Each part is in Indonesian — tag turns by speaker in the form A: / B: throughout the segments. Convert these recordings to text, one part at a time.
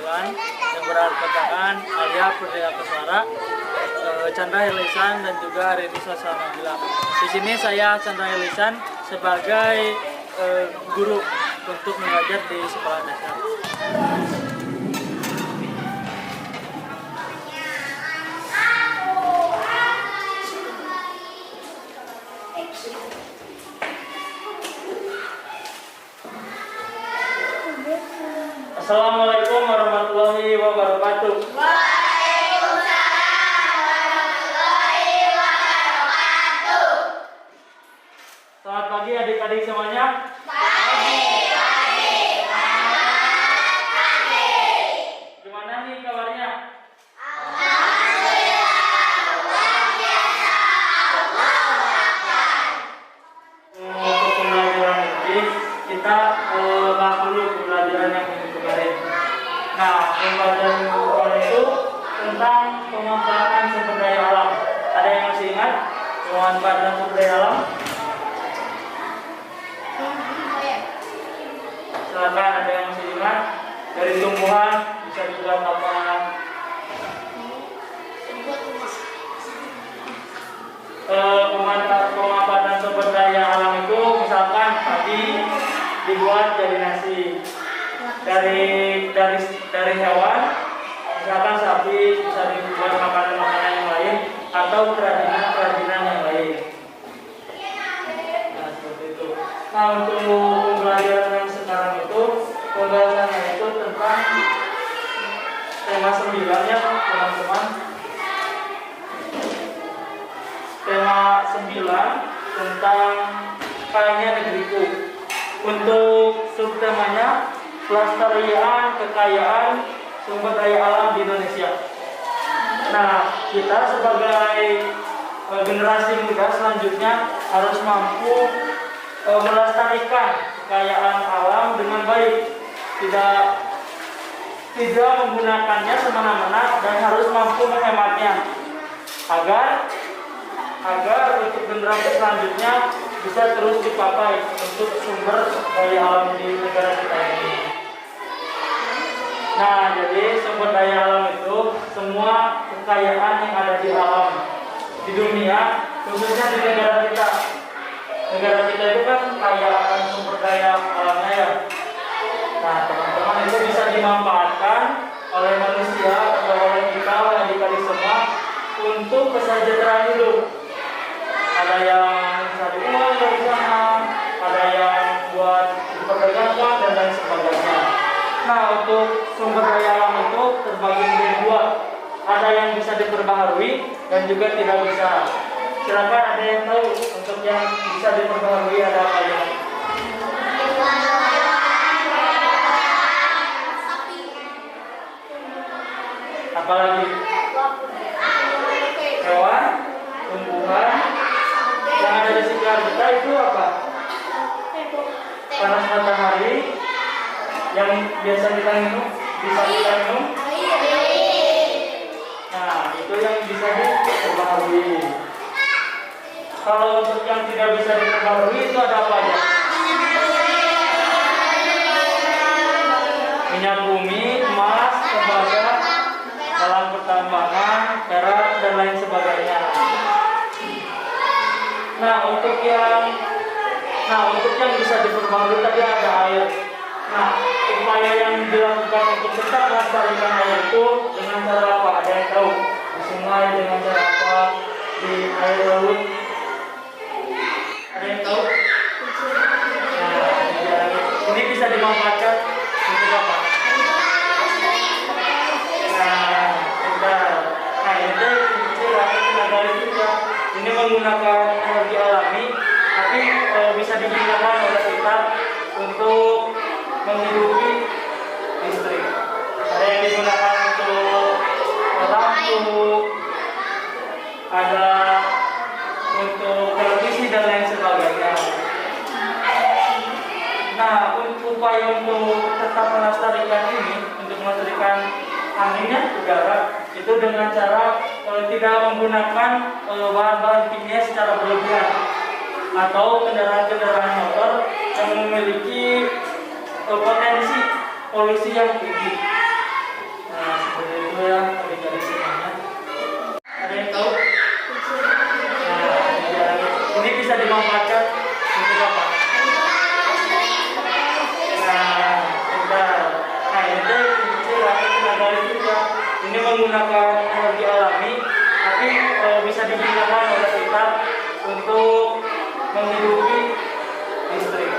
A: 9 yang beranggotakan Alia Purdaya Koswara, Chandra Herlisan dan juga Rini Sasana Nabila. Di sini saya Chandra Herlisan sebagai guru untuk mengajar di sekolah dasar. Assalamualaikum warahmatullahi wabarakatuh.
B: Waalaikumsalam warahmatullahi wabarakatuh.
A: Selamat pagi adik-adik semuanya.
B: Pagi.
A: Gimana nih kabarnya?
B: Alhamdulillah, luar biasa.
A: Untuk pembelajaran ini kita bahas dulu pembelajaran yang minggu kemarin. Nah, pembelajaran minggu kemarin itu tentang pemanfaatan sumber daya alam. Ada yang masih ingat pemanfaatan sumber daya alam? Silakan, ada yang masih ingat? Dari tumbuhan bisa dibuat apa? Pemanfaatan sumber daya alam itu misalkan tadi dibuat jadi nasi dari hewan, misalkan sapi bisa dibuat makanan-makanan yang lain atau kerajinan yang lain. Nah, seperti itu. Nah, untuk pembelajaran yang sekarang itu pembahasannya itu tentang tema 9 ya teman-teman. Tema 9 tentang kayanya negeriku. Untuk subtemanya pelestarian kekayaan sumber daya alam di Indonesia. Nah, kita sebagai generasi muda selanjutnya harus mampu melestarikan kekayaan alam dengan baik. Tidak menggunakannya semena-mena dan harus mampu menghematnya agar untuk generasi selanjutnya bisa terus dipakai untuk sumber daya alam di negara kita ini. Nah, jadi sumber daya alam itu semua kekayaan yang ada di alam di dunia, khususnya di negara kita. Negara kita itu kan kaya akan sumber daya alamnya ya. Nah, teman-teman, itu bisa dimanfaatkan oleh manusia atau oleh kita, oleh adik-adik semua untuk kesejahteraan hidup. Ada yang cari uang dari sana, ada yang buat diperdagangkan dan lain sebagainya. Nah, untuk sumber daya alam itu terbagi menjadi dua. Ada yang bisa diperbaharui dan juga tidak bisa. Silakan, ada yang tahu untuk yang bisa diperbaharui ada apa ya? Apalagi? Hewan, tumbuhan. Yang ada di sekitar kita itu apa? Panas matahari yang biasa kita minum, bisa kita minum. Nah, itu yang bisa diperbaharui. Kalau untuk yang tidak bisa diperbaharui itu ada apa ya? Minyak bumi, emas, tembaga, dalam pertambangan, perak dan lain sebagainya. Nah, untuk yang bisa diperbaharui tadi ada air. Nah, upaya yang dilakukan untuk tetap melestarikan air itu dengan cara apa? Ada yang tahu? Di sungai dengan cara apa? Di air laut? Ada yang tahu? Nah, ini bisa dimanfaatkan untuk apa? Ini menggunakan energi alami, tapi bisa digunakan oleh kita untuk menghidupi listrik. Ada yang digunakan untuk lampu, ada untuk televisi dan lain sebagainya. Nah, upaya untuk tetap melestarikan ini, untuk melestarikan anginnya udara, itu dengan cara tidak menggunakan bahan-bahan kimia secara berlebihan atau kendaraan-kendaraan motor yang memiliki potensi polusi yang tinggi. ini menggunakan energi alami, tapi bisa digunakan oleh kita untuk menghidupi listrik.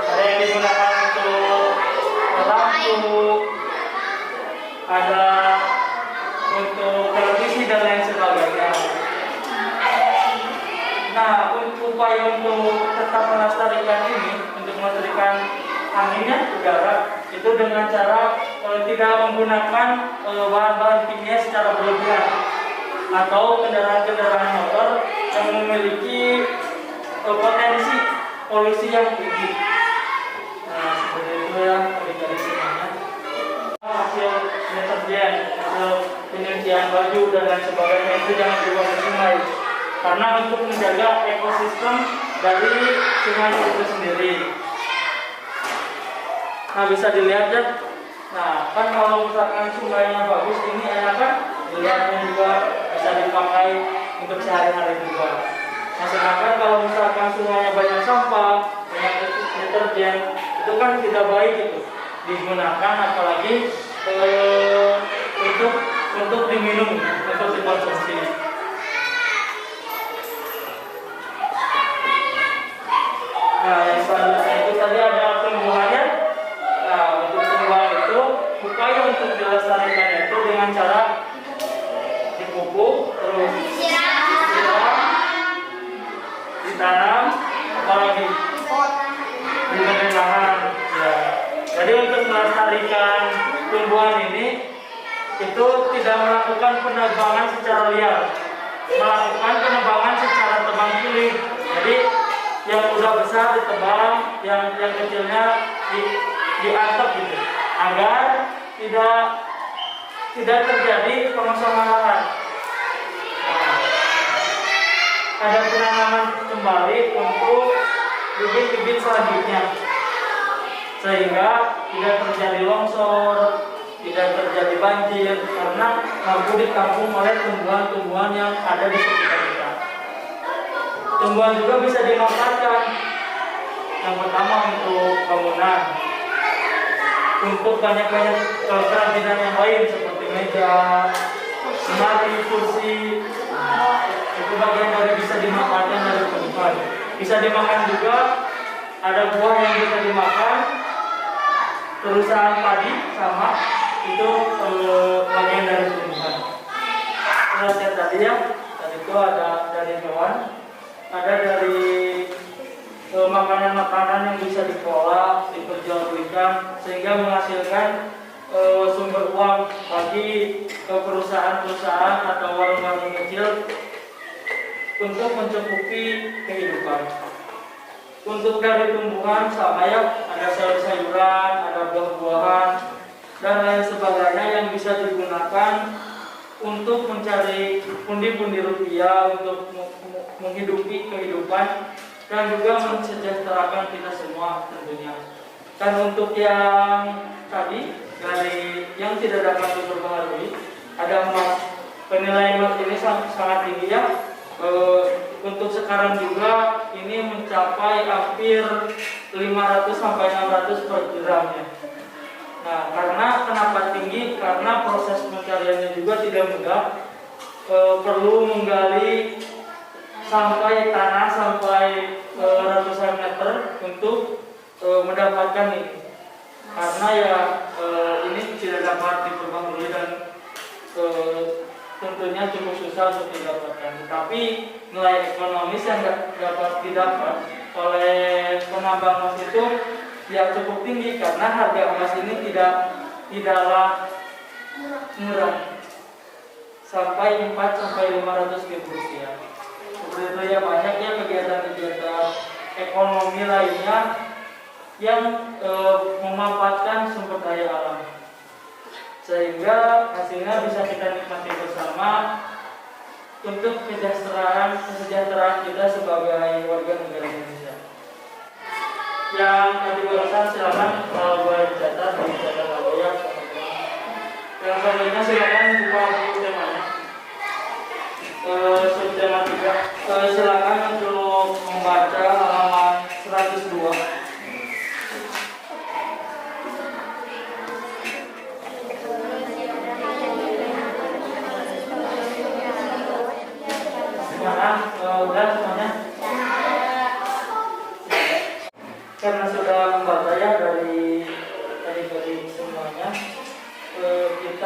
A: Ada yang digunakan untuk lampu, ada untuk televisi dan lain sebagainya. Nah, upaya untuk tetap melestarikan ini, untuk melestarikan anginnya udara, itu dengan cara tidak menggunakan bahan-bahan kimia secara berlebihan atau kendaraan-kendaraan motor yang memiliki potensi polusi yang tinggi. Nah, seperti itu ya adik-adik semuanya. Hasil deterjen, hasil penyucian baju dan lain sebagainya itu jangan dibuang ke sungai, karena untuk menjaga ekosistem dari sungai itu sendiri. Nah, bisa dilihat ya. Nah, kan kalau misalkan sungainya bagus, ini enak kan? Dilihatnya juga bisa dipakai untuk sehari-hari juga. Nah, sedangkan kalau misalkan sungainya banyak sampah, banyak deterjen, itu kan tidak baik gitu digunakan, apalagi untuk diminum, untuk dikonsumsi. Nah, yang selanjutnya itu tadi ada tumbuhannya. Nah, untuk tumbuhan itu upaya untuk dilestarikan itu dengan cara dipupuk, terus disiram, ditanam, apalagi diberi lahan. Ya. Jadi untuk melestarikan tumbuhan ini itu tidak melakukan penebangan secara liar, melakukan penebangan secara tebang pilih. Jadi yang udah besar ditebang, yang kecilnya diatap gitu, agar tidak terjadi pengosongan lahan. Nah, ada penanaman kembali untuk bibit-bibit selanjutnya, sehingga tidak terjadi longsor, tidak terjadi banjir, karena mampu ditampung oleh tumbuhan-tumbuhan yang ada di sekitar kita. Tumbuhan juga bisa dimanfaatkan. Yang pertama untuk bangunan, untuk banyak-banyak kerajinan yang lain seperti meja, lemari, kursi. Itu bagian dari bisa dimanfaatkan dari tumbuhan. Bisa dimakan juga, ada buah yang bisa dimakan. Terusan padi sama itu bagian dari tumbuhan. Terus yang tadi itu ada dari hewan, ada dari makanan-makanan yang bisa dikelola, diperjualbelikan sehingga menghasilkan sumber uang bagi perusahaan-perusahaan atau warung-warung kecil untuk mencukupi kehidupan. Untuk dari tumbuhan sama ya, ada sayur-sayuran, ada buah-buahan dan lain sebagainya yang bisa digunakan untuk mencari pundi-pundi rupiah untuk menghidupi kehidupan dan juga mensejahterakan kita semua tentunya. Dan untuk yang tadi dari yang tidak dapat diperbaharui, ada emas. Penilaian emas ini sangat tinggi ya. Untuk sekarang juga ini mencapai hampir 500 sampai 600 per gramnya. Nah, karena kenapa tinggi? Karena proses pencariannya juga tidak mudah. Perlu menggali sampai tanah sampai ratusan meter untuk mendapatkan ini. Karena ya ini tidak dapat diperbaharui dan tentunya cukup susah untuk didapatkan. Tetapi nilai ekonomis yang dapat didapat oleh penambang emas itu ya cukup tinggi, karena harga emas ini tidaklah murah, sampai 4 sampai 500 ribu rupiah. Seperti itu ya, banyak ya kegiatan-kegiatan ekonomi lainnya yang memanfaatkan sumber daya alam, sehingga hasilnya bisa kita nikmati bersama untuk kesejahteraan kita sebagai warga negara Indonesia. Yang tadi barusan silakan boleh dicatat lagi ya. Yang selanjutnya silakan buka buku temanya. Subtema 3. Silakan untuk membaca halaman 102.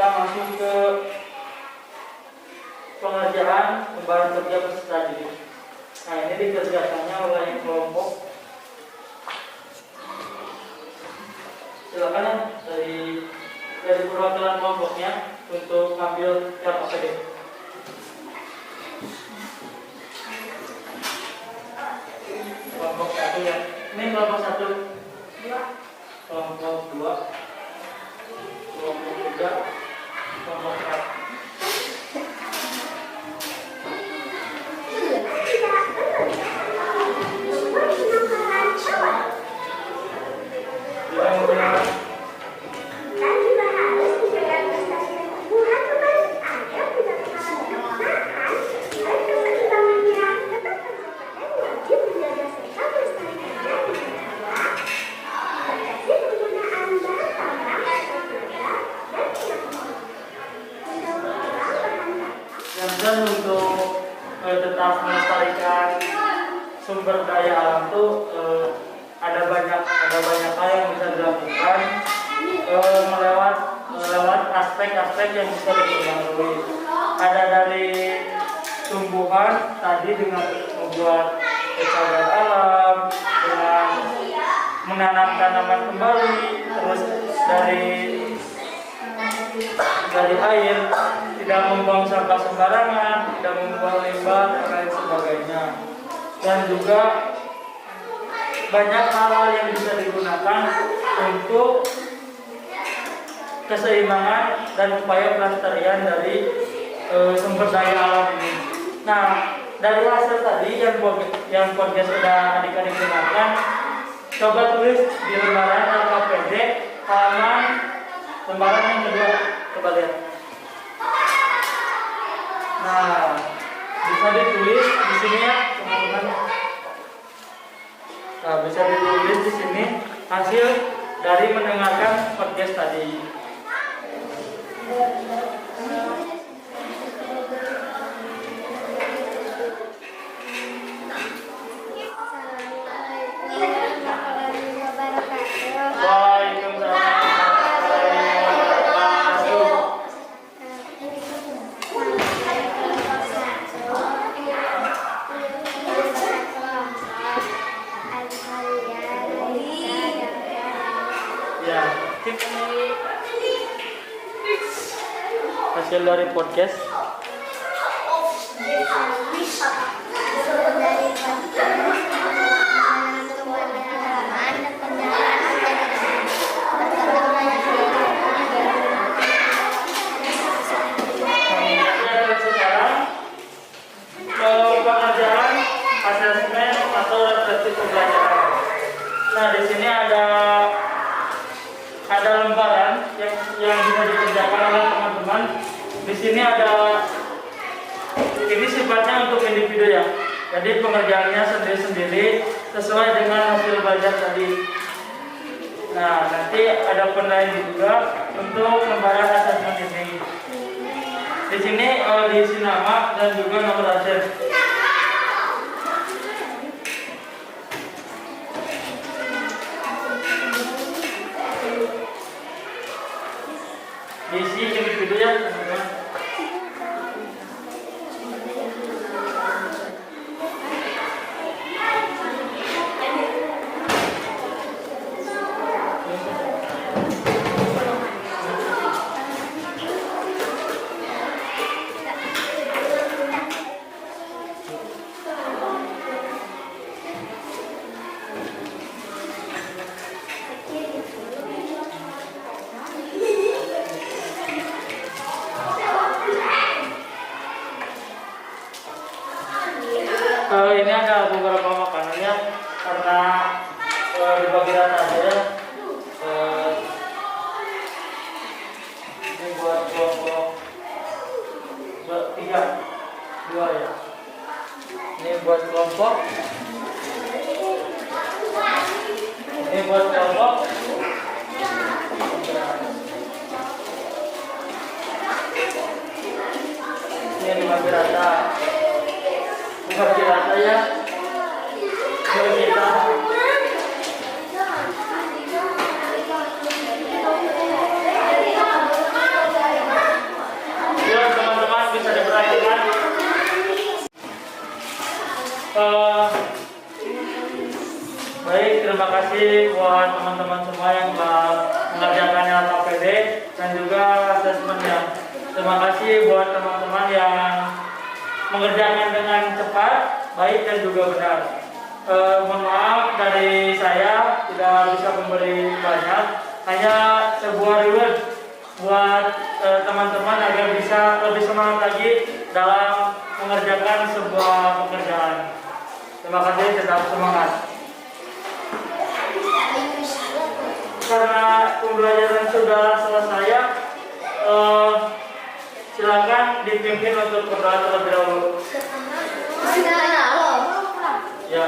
A: masuk ke pengerjaan pembahasan kerja peserta didik. Nah, ini dikerjakannya oleh kelompok. Silakan ya dari perwakilan kelompoknya untuk ambil yang APD. Kelompok 1 ya. Ini kelompok 1. Kelompok 2. Kelompok 3. Kelompok 4. Dan untuk tetap melestarikan sumber daya alam itu ada banyak hal yang bisa dilakukan melewat aspek-aspek yang bisa dipengaruhi. Ada dari tumbuhan tadi dengan membuat kecagar alam, dengan menanam tanaman kembali, terus dari air, tidak membuang sampah sembarangan, tidak membuang limbah dan lain sebagainya. Dan juga banyak hal-hal yang bisa digunakan untuk keseimbangan dan upaya pelestarian dari sumber daya alam ini. Nah, dari hasil tadi yang podcast sudah adik-adik gunakan, coba tulis di lembaran LKPD halaman lembaran yang kedua. Coba lihat. Nah, bisa ditulis di sini ya, teman-teman. Nah, bisa ditulis di sini hasil dari mendengarkan podcast tadi. Hasil dari podcast. Pengerjaan asesmen atau refleksi pembelajaran. Nah, di sini ada lembaran yang bisa dikerjakan oleh teman-teman. Di sini ini sifatnya untuk individu ya. Jadi pengerjaannya sendiri-sendiri sesuai dengan hasil belajar tadi. Nah, nanti ada penilaian juga untuk lembaran asesmen ini. Di sini diisi nama dan juga nomor hasil. Diisi individu ya, teman-teman. Ini ada beberapa makanannya karena dibagi rata aja. Ini buat kelompok 2 ya. Ini buat kelompok. Ini buat kelompok. Ini dibagi rata. Bagi rata ya. Kalau kita terima kasih buat teman-teman semua yang telah mengerjakan LKPD dan juga asesmennya. Terima kasih buat teman-teman yang mengerjakan dengan cepat, baik dan juga benar. Mohon maaf dari saya tidak bisa memberi banyak, hanya sebuah reward buat teman-teman agar bisa lebih semangat lagi dalam mengerjakan sebuah pekerjaan. Terima kasih, tetap semangat. Karena pembelajaran sudah selesai, silakan dipimpin untuk berdoa terlebih dahulu. Ya.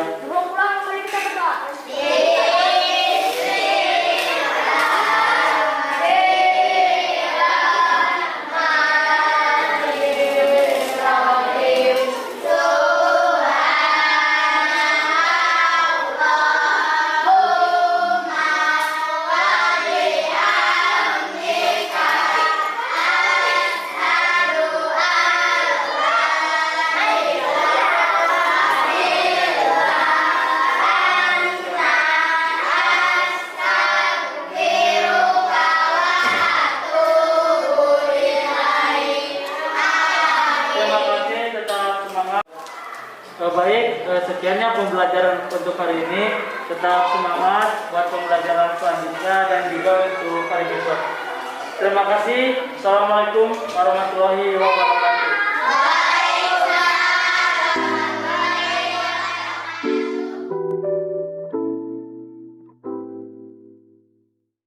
A: Baik, sekiannya pembelajaran untuk hari ini. Tetap semangat buat pembelajaran selanjutnya dan juga untuk hari besok. Terima kasih. Assalamualaikum warahmatullahi wabarakatuh.